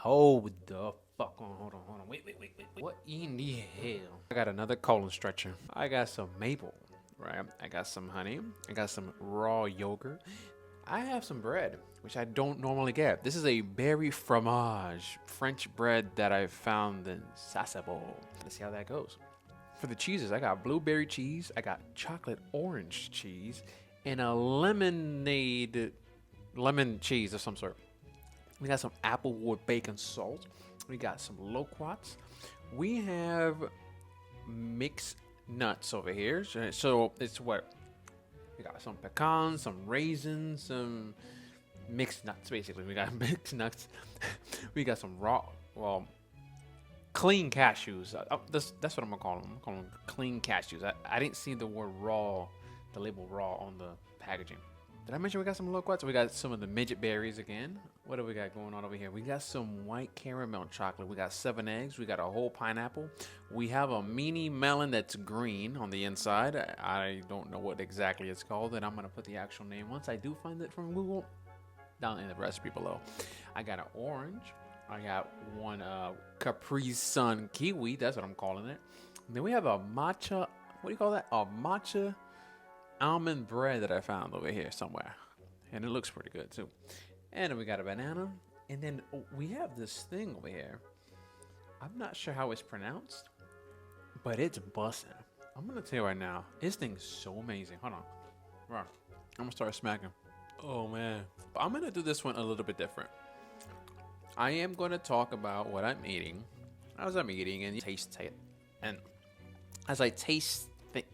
Hold the fuck on. Hold on. Wait. What in the hell? I got another colon stretcher. I got some maple, right? I got some honey. I got some raw yogurt. I have some bread, which I don't normally get. This is a berry fromage, French bread that I found in Sasebo. Let's see how that goes. For the cheeses, I got blueberry cheese, I got chocolate orange cheese, and a lemon cheese of some sort. We got some applewood bacon salt. We got some loquats. We have mixed nuts over here. So it's what? We got some pecans, some raisins, some mixed nuts, basically. We got mixed nuts. We got some clean cashews. That's what I'm going to call them. I'm going to call them clean cashews. I didn't see the word raw, the label raw on the packaging. Did I mention we got some loquats? We got some of the midget berries again. What do we got going on over here? We got some white caramel chocolate. We got 7 eggs. We got a whole pineapple. We have a mini melon that's green on the inside. I don't know what exactly it's called, and I'm going to put the actual name once I do find it from Google down in the recipe below. I got an orange. I got one Capri Sun kiwi. That's what I'm calling it. And then we have a matcha. What do you call that? A matcha almond bread that I found over here somewhere, and it looks pretty good too. And then we got a banana, and then we have this thing over here. I'm not sure how it's pronounced, but it's bussin'. I'm gonna tell you right now, this thing's so amazing. Hold on, right. I'm gonna start smacking. Oh man, but I'm gonna do this one a little bit different. I am gonna talk about what I'm eating, as I'm eating, and taste it, and as I taste it.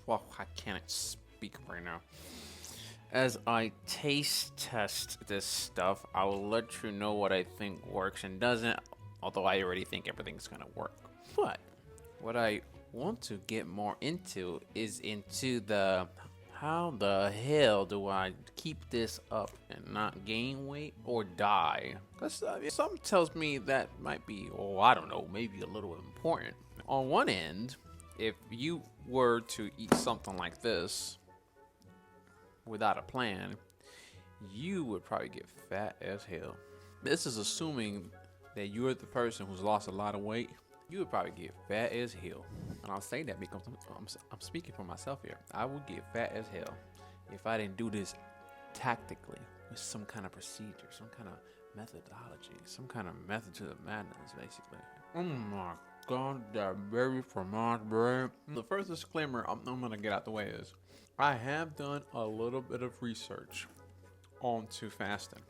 Well, I can't speak right now. As I taste test this stuff, I will let you know what I think works and doesn't, although I already think everything's gonna work. But what I want to get more into is into the how the hell do I keep this up and not gain weight or die? Because something tells me that might be, I don't know, maybe a little important. On one end, if you were to eat something like this without a plan, you would probably get fat as hell. This is assuming that you're the person who's lost a lot of weight. You would probably get fat as hell. And I'll say that because I'm speaking for myself here. I would get fat as hell if I didn't do this tactically with some kind of procedure, some kind of methodology, some kind of method to the madness, basically. Oh my God, that berry fromage bread. The first disclaimer I'm gonna get out the way is I have done a little bit of research onto fasting.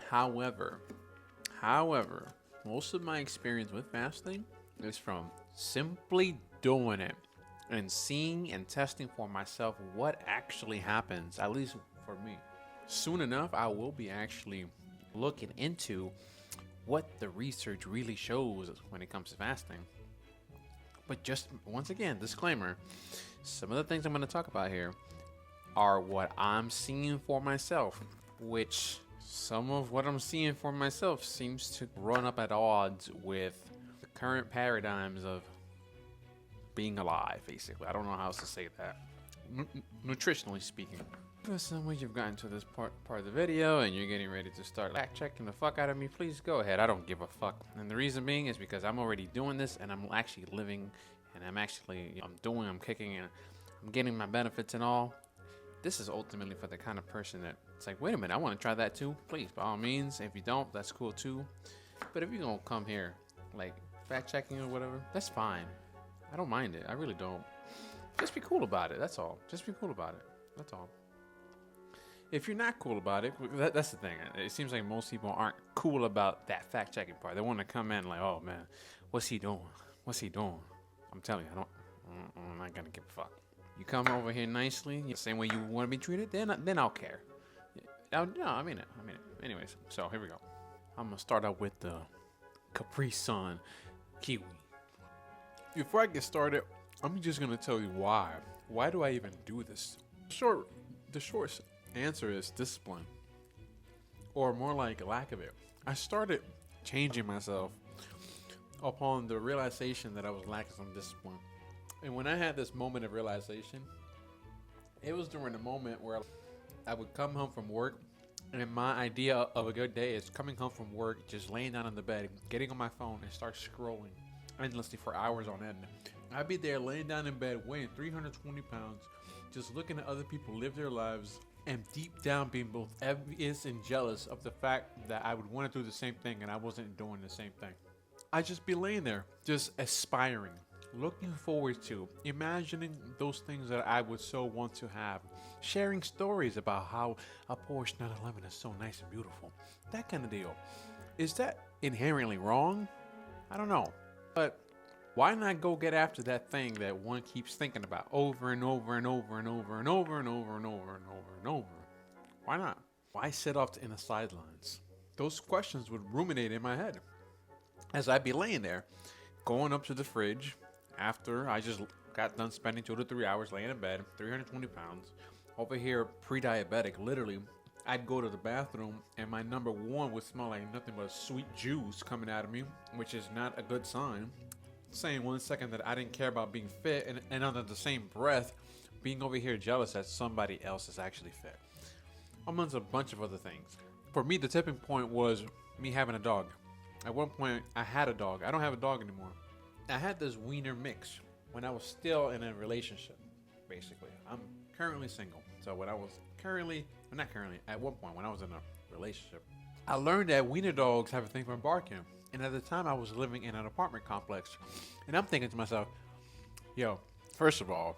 However, most of my experience with fasting is from simply doing it and seeing and testing for myself what actually happens, at least for me. Soon enough, I will be actually looking into what the research really shows when it comes to fasting. But just once again, disclaimer, some of the things I'm going to talk about here are what I'm seeing for myself, which some of what I'm seeing for myself seems to run up at odds with the current paradigms of being alive, basically. I don't know how else to say that, nutritionally speaking. If some way you've gotten to this part of the video and you're getting ready to start fact checking the fuck out of me, please go ahead. I don't give a fuck. And the reason being is because I'm already doing this and I'm actually living and I'm kicking and I'm getting my benefits and all. This is ultimately for the kind of person that it's like, wait a minute, I want to try that too. Please, by all means. If you don't, that's cool too. But if you're going to come here like fact checking or whatever, that's fine. I don't mind it. I really don't. Just be cool about it. That's all. Just be cool about it. That's all. If you're not cool about it, that's the thing. It seems like most people aren't cool about that fact-checking part. They want to come in like, oh, man, what's he doing? What's he doing? I'm telling you, I'm not going to give a fuck. You come over here nicely, the same way you want to be treated, then I'll care. No, I mean it. Anyways, so here we go. I'm going to start out with the Capri Sun kiwi. Before I get started, I'm just going to tell you why. Why do I even do this? The short answer is discipline, or more like lack of it. I started changing myself upon the realization that I was lacking some discipline. And when I had this moment of realization, it was during the moment where I would come home from work And my idea of a good day is coming home from work, just laying down on the bed, getting on my phone, and start scrolling endlessly for hours on end. I'd be there laying down in bed, weighing 320 pounds, just looking at other people live their lives, and deep down being both envious and jealous of the fact that I would want to do the same thing and I wasn't doing the same thing. I'd just be laying there, just aspiring, looking forward to, imagining those things that I would so want to have, sharing stories about how a Porsche 911 is so nice and beautiful, that kind of deal. Is that inherently wrong? I don't know, but why not go get after that thing that one keeps thinking about over and over and over and over and over and over and over and over and over? Why not? Why sit off in the sidelines? Those questions would ruminate in my head as I'd be laying there, going up to the fridge after I just got done spending 2 to 3 hours laying in bed, 320 pounds, over here pre-diabetic. Literally, I'd go to the bathroom and my number one would smell like nothing but sweet juice coming out of me, which is not a good sign. Saying 1 second that I didn't care about being fit, and under the same breath, being over here jealous that somebody else is actually fit, amongst a bunch of other things. For me, the tipping point was me having a dog. At one point, I had a dog. I don't have a dog anymore. I had this wiener mix when I was still in a relationship, basically. I'm currently single. So when I was at one point when I was in a relationship, I learned that wiener dogs have a thing for barking. And at the time, I was living in an apartment complex. And I'm thinking to myself, yo, first of all,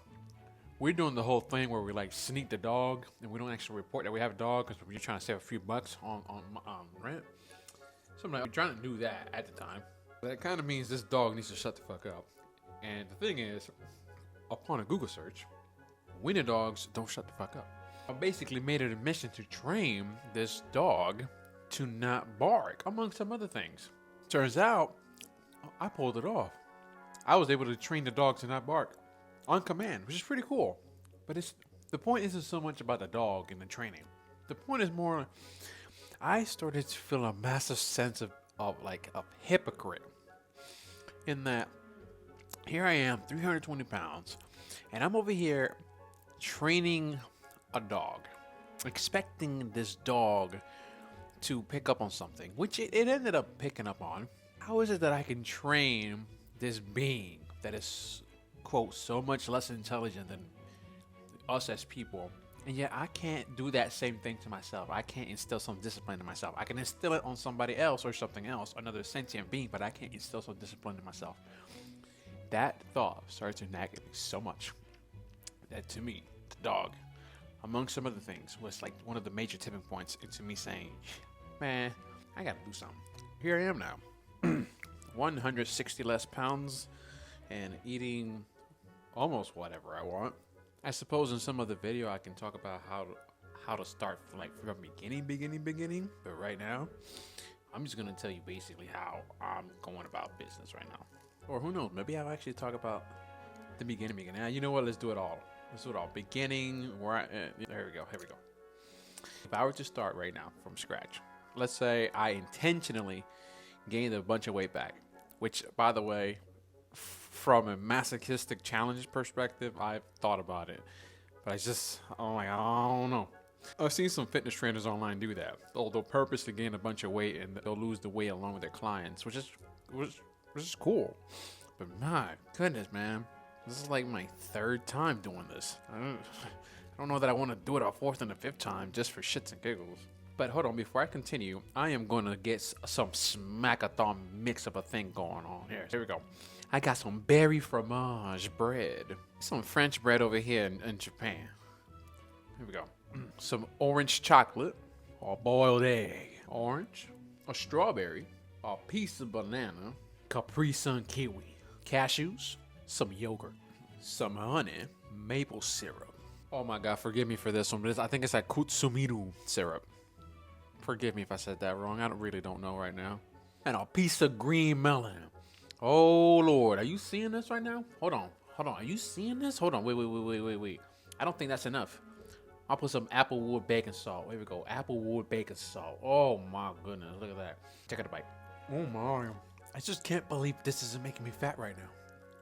we're doing the whole thing where we like sneak the dog and we don't actually report that we have a dog because we're trying to save a few bucks on rent. So I'm like, we're trying to do that at the time. But it kind of means this dog needs to shut the fuck up. And the thing is, upon a Google search, wiener dogs don't shut the fuck up. I basically made it a mission to train this dog to not bark, among some other things. Turns out, I pulled it off. I was able to train the dog to not bark on command, which is pretty cool. But the point isn't so much about the dog and the training. The point is more, I started to feel a massive sense of hypocrite. In that, here I am, 320 pounds, and I'm over here training a dog, expecting this dog to pick up on something, which it ended up picking up on. How is it that I can train this being that is, quote, so much less intelligent than us as people, and yet I can't do that same thing to myself? I can't instill some discipline in myself. I can instill it on somebody else or something else, another sentient being, but I can't instill some discipline in myself. That thought started to nag at me so much that, to me, the dog, among some other things, was like one of the major tipping points into me saying, man, I gotta do something. Here I am now, 160 less pounds and eating almost whatever I want. I suppose in some other video I can talk about how to start from beginning. But right now, I'm just gonna tell you basically how I'm going about business right now. Or who knows, maybe I'll actually talk about the beginning. You know what? Let's do it all. Beginning, here we go. If I were to start right now from scratch, let's say I intentionally gained a bunch of weight back, which, by the way, from a masochistic challenge perspective, I've thought about it, but I don't know. I've seen some fitness trainers online do that. They'll purposely gain a bunch of weight and they'll lose the weight along with their clients, which is cool. But my goodness, man, this is like my third time doing this. I don't know that I want to do it a fourth and a fifth time just for shits and giggles. But hold on, before I continue, I am going to get some smackathon mix of a thing going on here. Here we go. I got some berry fromage bread. Some French bread over here in Japan. Here we go. Some orange chocolate, a boiled egg, orange, a strawberry, a piece of banana, Capri Sun kiwi, cashews, some yogurt, some honey, maple syrup. Oh my God, forgive me for this one, but I think it's like Kutsumiru syrup. Forgive me if I said that wrong. I really don't know right now. And a piece of green melon. Oh Lord, are you seeing this right now? Hold on. Are you seeing this? Hold on. Wait. I don't think that's enough. I'll put some applewood baking salt. Here we go. Applewood baking salt. Oh my goodness. Look at that. Take a bite. Oh my. I just can't believe this isn't making me fat right now.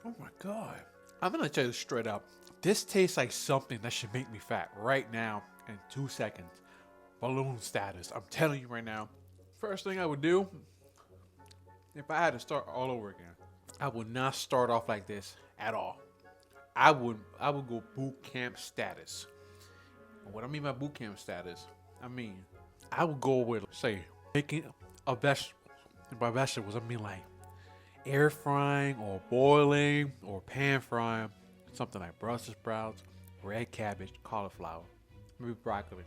Oh my God. I'm going to tell you straight up. This tastes like something that should make me fat right now in 2 seconds. balloon status. I'm telling you right now. First thing I would do, if I had to start all over again, I would not start off like this at all. I would go boot camp status. And what I mean by boot camp status, I mean I would go with, say, making a vegetable. And by vegetables, I mean like air frying or boiling or pan frying something like Brussels sprouts, red cabbage, cauliflower, maybe broccoli.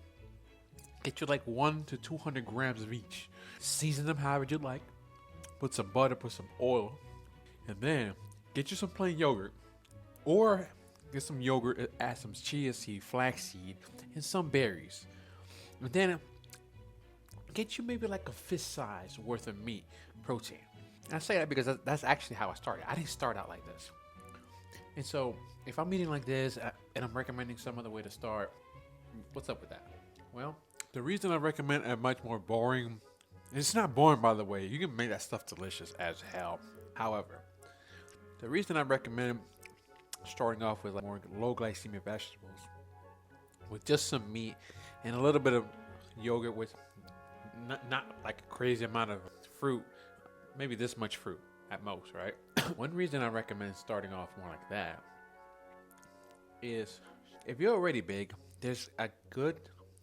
Get you like 1 to 200 grams of each. Season them however you like. Put some butter, put some oil, and then get you some plain yogurt, or get some yogurt, add some chia seed, flaxseed, and some berries. And then get you maybe like a fist size worth of meat, protein. And I say that because that's actually how I started. I didn't start out like this. And so if I'm eating like this and I'm recommending some other way to start, what's up with that? Well, the reason I recommend a much more boring, it's not boring by the way, you can make that stuff delicious as hell. However, the reason I recommend starting off with like more low glycemic vegetables with just some meat and a little bit of yogurt with not like a crazy amount of fruit, maybe this much fruit at most, right? One reason I recommend starting off more like that is if you're already big, there's a good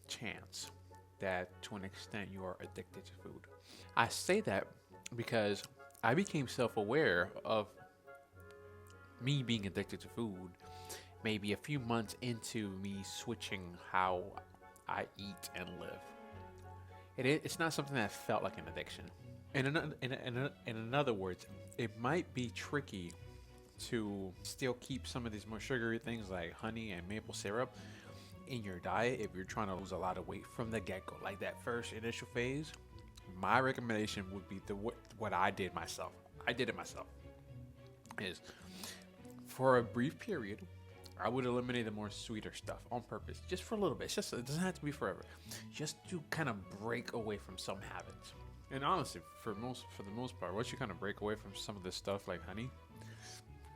chance that to an extent you are addicted to food. I say that because I became self-aware of me being addicted to food maybe a few months into me switching how I eat and live. It's not something that felt like an addiction. In other words, it might be tricky to still keep some of these more sugary things like honey and maple syrup in your diet if you're trying to lose a lot of weight from the get-go. Like that first initial phase, my recommendation would be what I did myself. I did it myself. Is for a brief period, I would eliminate the more sweeter stuff on purpose, just for a little bit. It doesn't have to be forever. Just to kind of break away from some habits. And honestly, for the most part, once you kind of break away from some of this stuff like honey,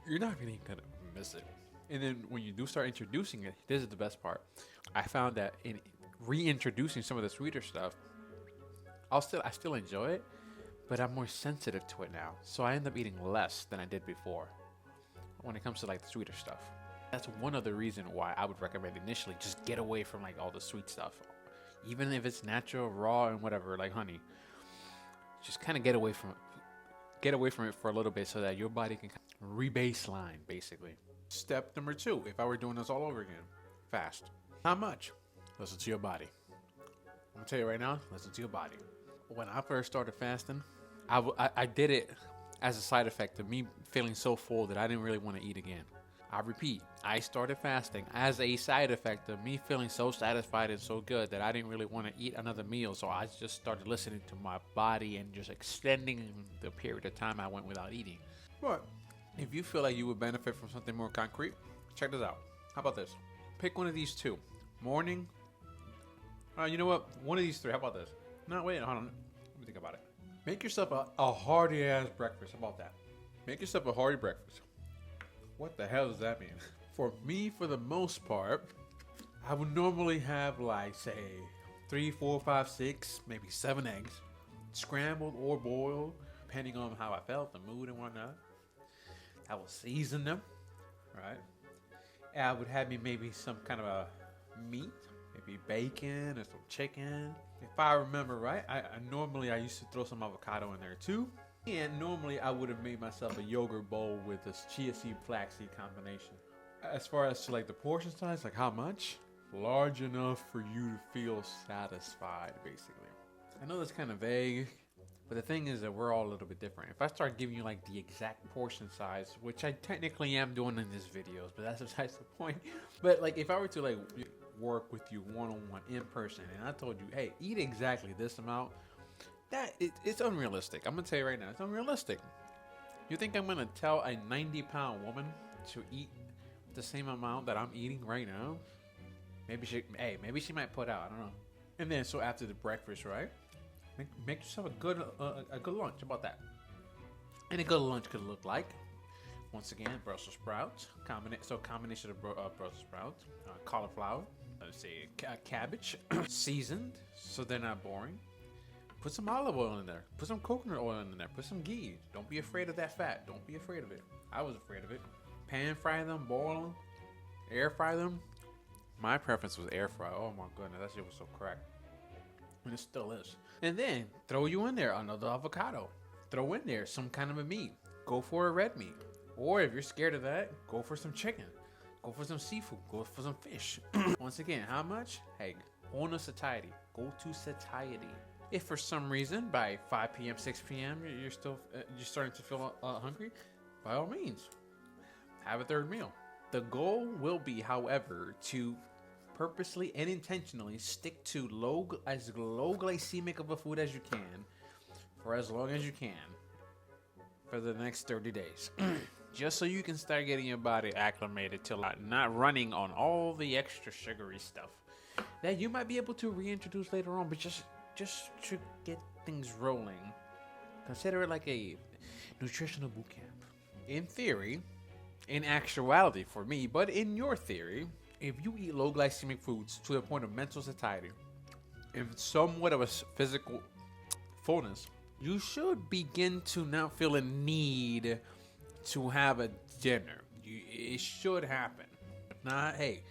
you're not really gonna miss it. And then when you do start introducing it, this is the best part. I found that in reintroducing some of the sweeter stuff, I still enjoy it, but I'm more sensitive to it now. So I end up eating less than I did before when it comes to like the sweeter stuff. That's one other reason why I would recommend initially just get away from like all the sweet stuff. Even if it's natural, raw, and whatever, like honey. Just kind of get away from it for a little bit so that your body can re-baseline, basically. Step number 2, if I were doing this all over again, fast. How much? Listen to your body. I'm gonna tell you right now, listen to your body. When I first started fasting, I did it as a side effect of me feeling so full that I didn't really want to eat again. I repeat, I started fasting as a side effect of me feeling so satisfied and so good that I didn't really want to eat another meal. So I just started listening to my body and just extending the period of time I went without eating. But if you feel like you would benefit from something more concrete, check this out. How about this? Pick one of these 2. Morning. You know what? One of these 3. How about this? No, wait, hold on. Let me think about it. Make yourself a hearty-ass breakfast. How about that? Make yourself a hearty breakfast. What the hell does that mean? For me, for the most part, I would normally have like, say, 3, 4, 5, 6, maybe 7 eggs, scrambled or boiled, depending on how I felt, the mood and whatnot. I will season them, right? And I would have me maybe some kind of a meat, maybe bacon or some chicken. If I remember right, I normally used to throw some avocado in there too. And normally I would have made myself a yogurt bowl with this chia seed flaxseed combination. As far as to like the portion size, like how much? Large enough for you to feel satisfied, basically. I know that's kind of vague, but the thing is that we're all a little bit different. If I start giving you like the exact portion size, which I technically am doing in these videos, but that's besides the point. But like if I were to like work with you one-on-one in person and I told you, hey, eat exactly this amount, it's unrealistic. I'm gonna tell you right now, it's unrealistic. You think I'm gonna tell a 90-pound woman to eat the same amount that I'm eating right now? Maybe she might put out. I don't know. And then so after the breakfast, right? Make yourself a good lunch. How about that? And a good lunch could look like, once again, Brussels sprouts. Combination of Brussels sprouts, cauliflower, let's say, cabbage, seasoned so they're not boring. Put some olive oil in there. Put some coconut oil in there. Put some ghee. Don't be afraid of that fat. Don't be afraid of it. I was afraid of it. Pan fry them, boil them, air fry them. My preference was air fry. Oh my goodness, that shit was so crack. And it still is. And then throw you in there another avocado. Throw in there some kind of a meat. Go for a red meat. Or if you're scared of that, go for some chicken. Go for some seafood. Go for some fish. Once again, how much? Hey, on a satiety. Go to satiety. If for some reason by 5 p.m., 6 p.m. you're starting to feel hungry, by all means, have a third meal. The goal will be, however, to purposely and intentionally stick to as low glycemic of a food as you can for as long as you can for the next 30 days. Just so you can start getting your body acclimated to not running on all the extra sugary stuff that you might be able to reintroduce later on, but just to get things rolling. Consider it like a nutritional boot camp. In theory, in actuality for me, but in your theory, if you eat low glycemic foods to the point of mental satiety and somewhat of a physical fullness, you should begin to now feel a need to have a dinner. It should happen. If not, hey,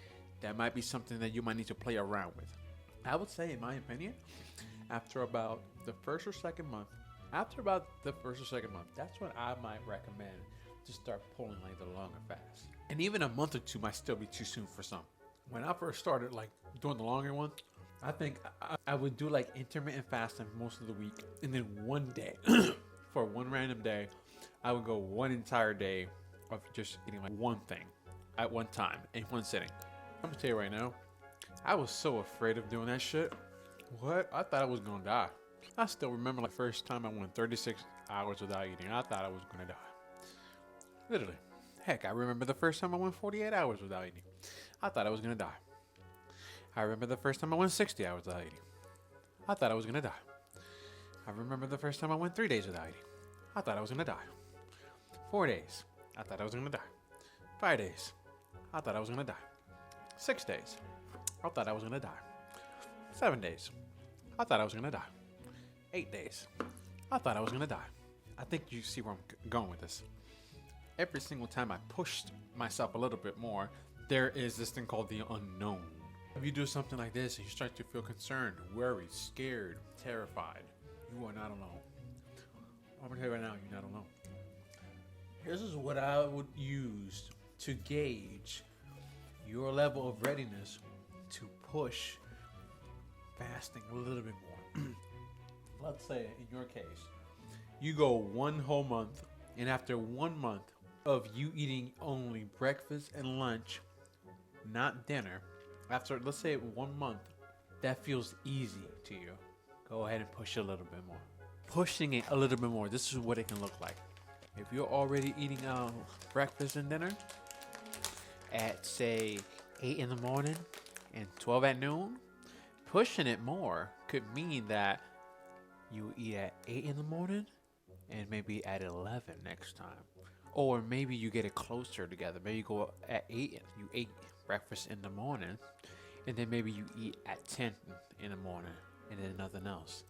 that might be something that you might need to play around with. I would say, in my opinion, after about the first or second month, that's when I might recommend to start pulling like the longer fast. And even a month or two might still be too soon for some. When I first started like doing the longer one, I think I would do like intermittent fasting most of the week, and then one day, for one random day, I would go one entire day of just eating like one thing at one time in one sitting. I'm gonna tell you right now, I was so afraid of doing that shit. What? I thought I was gonna die. I still remember like first time I went 36 hours without eating. I thought I was gonna die. Literally. Heck, I remember the first time I went 48 hours without eating. I thought I was gonna die. I remember the first time I went 60 hours without eating. I thought I was gonna die. I remember the first time I went 3 days without eating. I thought I was gonna die. 4 days. I thought I was gonna die. 5 days. I thought I was gonna die. 6 days. I thought I was gonna die. 7 days. I thought I was gonna die. 8 days. I thought I was gonna die. I think you see where I'm going with this. Every single time I pushed myself a little bit more, there is this thing called the unknown. If you do something like this and you start to feel concerned, worried, scared, terrified, you are not alone. I'm gonna tell you right now, you're not alone. This is what I would use to gauge your level of readiness to push fasting a little bit more. Let's say in your case, you go one whole month, and after 1 month of you eating only breakfast and lunch, not dinner, after let's say 1 month, that feels easy to you. Go ahead and push it a little bit more. Pushing it a little bit more, this is what it can look like. If you're already eating breakfast and dinner at say 8 in the morning and 12 at noon, pushing it more could mean that you eat at 8 in the morning and maybe at 11 next time. Or maybe you get it closer together. Maybe you go at 8, you ate breakfast in the morning, and then maybe you eat at 10 in the morning and then nothing else.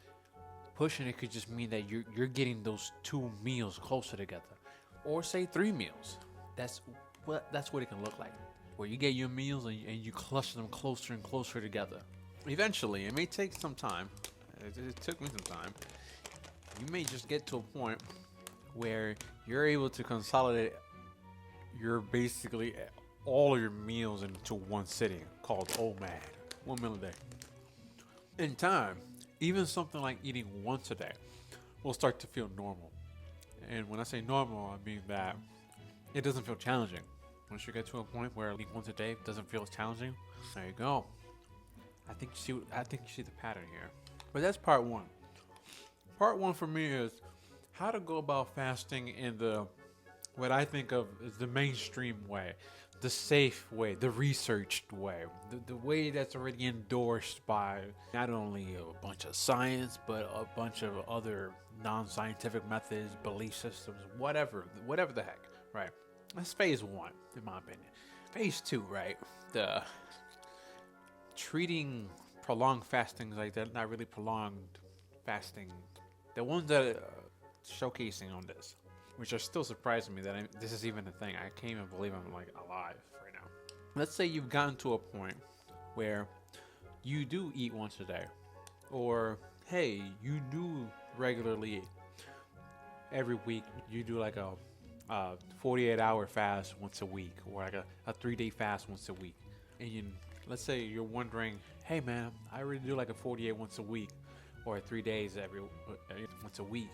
Pushing it could just mean that you're getting those 2 meals closer together. Or say 3 meals. That's what it can look like. Where you get your meals and you cluster them closer and closer together. Eventually, it may take some time. It took me some time. You may just get to a point where you're able to consolidate basically all of your meals into one sitting called OMAD, 1 meal a day. In time, even something like eating once a day will start to feel normal. And when I say normal, I mean that it doesn't feel challenging. Once you get to a point where eating once a day doesn't feel as challenging, there you go. I think you see the pattern here. But that's part 1. Part 1 for me is how to go about fasting in what I think of as the mainstream way, the safe way, the researched way, the way that's already endorsed by not only a bunch of science, but a bunch of other non-scientific methods, belief systems, whatever the heck, right? That's phase 1, in my opinion. Phase 2, right? The treating prolonged fastings like that, not really prolonged fasting, the ones that are showcasing on this, which are still surprising me that this is even a thing. I can't even believe I'm like alive right now. Let's say you've gotten to a point where you do eat once a day, or hey, you do regularly every week, you do like a 48-hour fast once a week, or like a 3-day fast once a week. And let's say you're wondering, hey man, I already do like a 48 once a week, or 3 days once a week.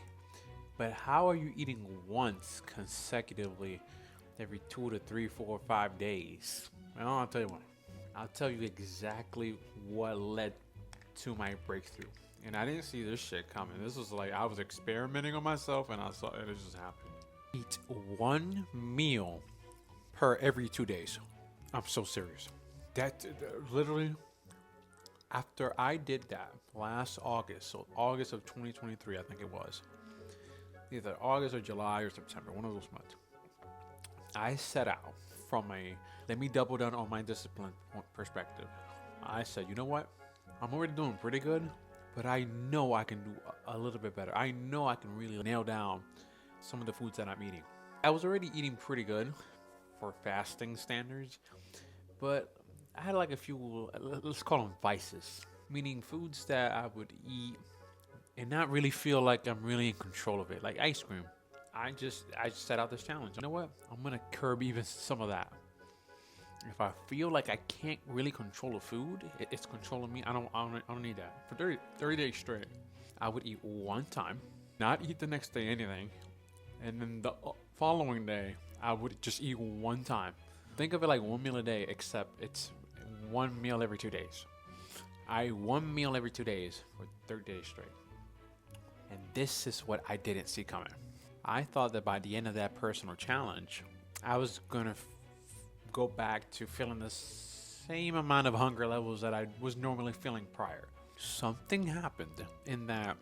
But how are you eating once consecutively every 2 to 3, 4, 5 days? Well, I'll tell you what. I'll tell you exactly what led to my breakthrough. And I didn't see this shit coming. This was like I was experimenting on myself, and I saw it just happened. Eat one meal per every 2 days. I'm so serious. That literally, after I did that last August, so August of 2023, I think it was, either August or July or September, one of those months, I set out from let me double down on my discipline perspective. I said, you know what? I'm already doing pretty good, but I know I can do a little bit better. I know I can really nail down some of the foods that I'm eating. I was already eating pretty good for fasting standards, but I had like a few, let's call them vices, meaning foods that I would eat and not really feel like I'm really in control of it, like ice cream. I just set out this challenge. You know what? I'm gonna curb even some of that. If I feel like I can't really control a food, it's controlling me. I don't need that. For 30 days straight, I would eat one time, not eat the next day anything, and then the following day, I would just eat one time. Think of it like one meal a day, except it's one meal every 2 days. I ate one meal every 2 days for 30 days straight. And this is what I didn't see coming. I thought that by the end of that personal challenge, I was going to go back to feeling the same amount of hunger levels that I was normally feeling prior. Something happened in that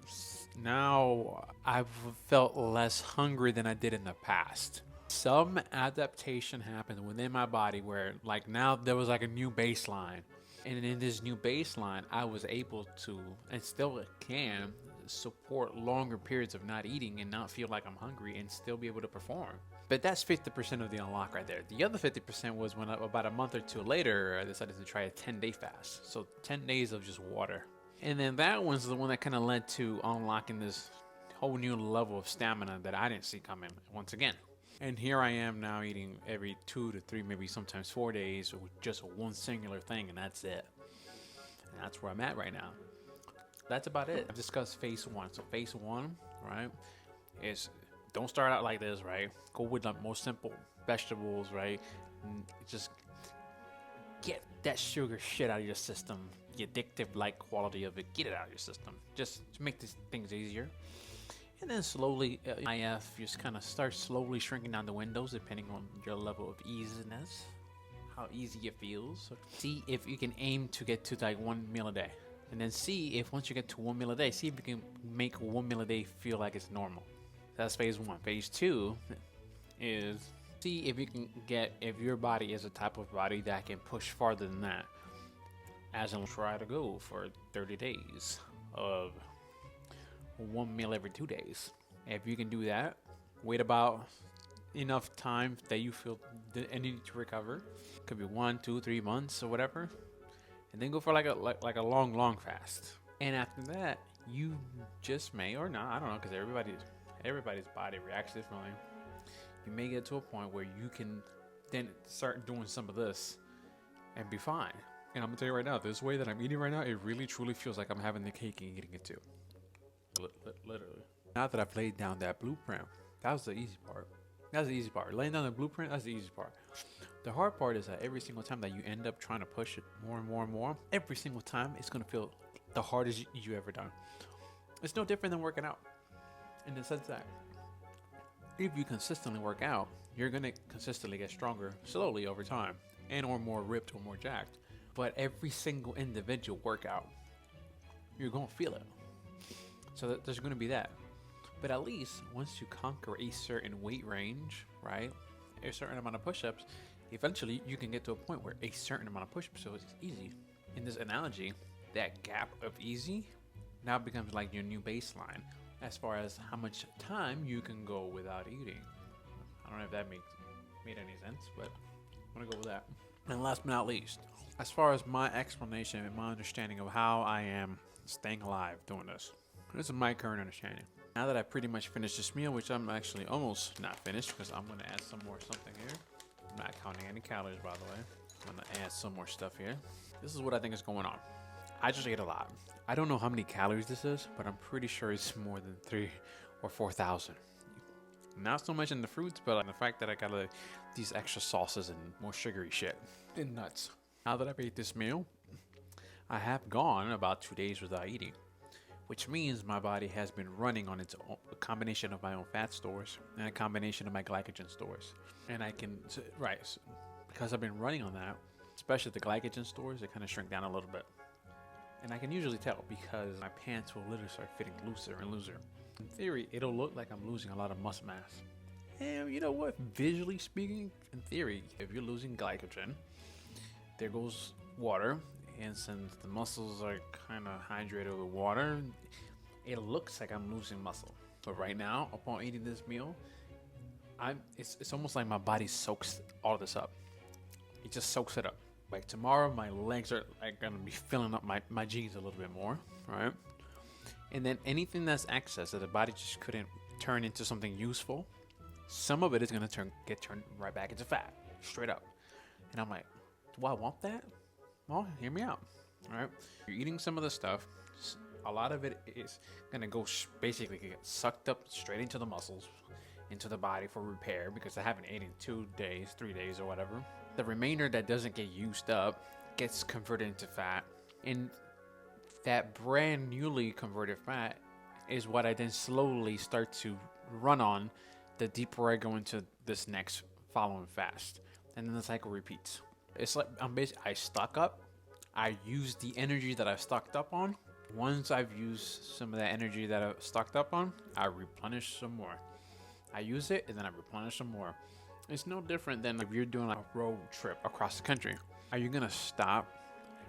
now I've felt less hungry than I did in the past. Some adaptation happened within my body where like now there was like a new baseline. And in this new baseline, I was able to, and still can, support longer periods of not eating and not feel like I'm hungry and still be able to perform. But that's 50% of the unlock right there. The other 50% was when about a month or two later, I decided to try a 10-day fast. So 10 days of just water. And then that one's the one that kind of led to unlocking this whole new level of stamina that I didn't see coming once again. And here I am now eating every 2 to 3, maybe sometimes 4 days with just one singular thing, and that's it. And that's where I'm at right now. That's about it. I've discussed phase one. So phase one, right, is don't start out like this, right? Go with the most simple vegetables, right? And just get that sugar shit out of your system. The addictive-like quality of it, get it out of your system. Just to make these things easier. And then slowly, just kind of start slowly shrinking down the windows depending on your level of easiness, how easy it feels. So see if you can aim to get to like one meal a day. And then see if once you get to one meal a day, see if you can make one meal a day feel like it's normal. That's phase one. Phase two is see if you can if your body is a type of body that can push farther than that. As in try to go for 30 days of one meal every 2 days. If you can do that, wait about enough time that you feel the need to recover. Could be 1, 2, 3 months or whatever. And then go for like a long fast. And after that, you just may or not, I don't know, because everybody's body reacts differently. You may get to a point where you can then start doing some of this and be fine. And I'm gonna tell you right now, this way that I'm eating right now, it really truly feels like I'm having the cake and eating it too. Literally. Now that I've laid down that blueprint, that was the easy part. That's the easy part. Laying down the blueprint, that's the easy part. The hard part is that every single time that you end up trying to push it more and more and more, every single time it's going to feel the hardest you ever done. It's no different than working out in the sense that if you consistently work out, you're going to consistently get stronger slowly over time and or more ripped or more jacked. But every single individual workout, you're going to feel it. So there's going to be that. But at least once you conquer a certain weight range, right, a certain amount of push-ups, eventually you can get to a point where a certain amount of push-ups, so it's easy. In this analogy, that gap of easy now becomes like your new baseline as far as how much time you can go without eating. I don't know if that made any sense, but I'm gonna go with that. And last but not least, as far as my explanation and my understanding of how I am staying alive doing this, this is my current understanding. Now that I pretty much finished this meal, which I'm actually almost not finished because I'm gonna add some more something here. I'm not counting any calories, by the way. I'm gonna add some more stuff here. This is what I think is going on. I just ate a lot. I don't know how many calories this is, but I'm pretty sure it's more than 3,000 or 4,000. Not so much in the fruits, but in the fact that I got these extra sauces and more sugary shit and nuts. Now that I've ate this meal, I have gone about 2 days without eating, which means my body has been running on its own, a combination of my own fat stores and a combination of my glycogen stores. And I can, because I've been running on that, especially the glycogen stores, they kind of shrink down a little bit. And I can usually tell because my pants will literally start fitting looser and looser. In theory, it'll look like I'm losing a lot of muscle mass. And you know what? Visually speaking, in theory, if you're losing glycogen, there goes water. And since the muscles are kind of hydrated with water, it looks like I'm losing muscle. But right now, upon eating this meal, it's almost like my body soaks all this up. It just soaks it up. Like tomorrow, my legs are like gonna be filling up my jeans a little bit more, right? And then anything that's excess that the body just couldn't turn into something useful, some of it is gonna get turned right back into fat, straight up. And I'm like, do I want that? Well, hear me out, all right? You're eating some of the stuff. A lot of it is gonna go basically get sucked up straight into the muscles, into the body for repair because I haven't eaten 2 days, 3 days, or whatever. The remainder that doesn't get used up gets converted into fat, and that brand newly converted fat is what I then slowly start to run on the deeper I go into this next following fast, and then the cycle repeats. It's like I stock up, I use the energy that I've stocked up on. Once I've used some of that energy that I've stocked up on, I replenish some more. I use it and then I replenish some more. It's no different than if you're doing a road trip across the country. Are you gonna stop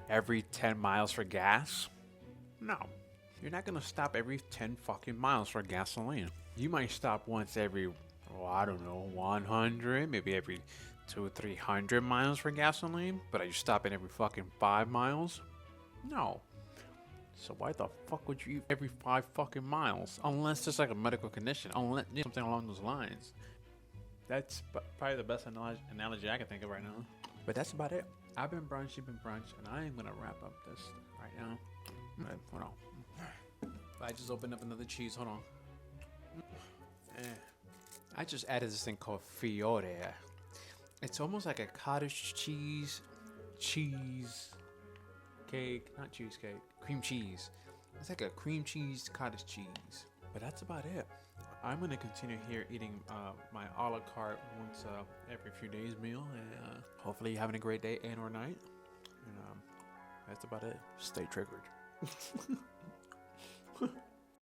every 10 miles for gas? No. You're not gonna stop every 10 fucking miles for gasoline. You might stop once every, 100, maybe every 200 or 300 miles for gasoline. But are you stopping every fucking 5 miles? No. So why the fuck would you eat every 5 fucking miles? Unless it's like a medical condition. Unless something along those lines. That's probably the best analogy I can think of right now. But that's about it. I've been brunch, you've been brunch, and I am gonna wrap up this right now. Right, hold on. I just opened up another cheese. Hold on. I just added this thing called Fiore. It's almost like a cottage cheese cake, not cheesecake, cream cheese. It's like a cream cheese cottage cheese. But that's about it. I'm gonna continue here eating my a la carte once every few days meal, and hopefully you're having a great day and or night. And that's about it. Stay triggered.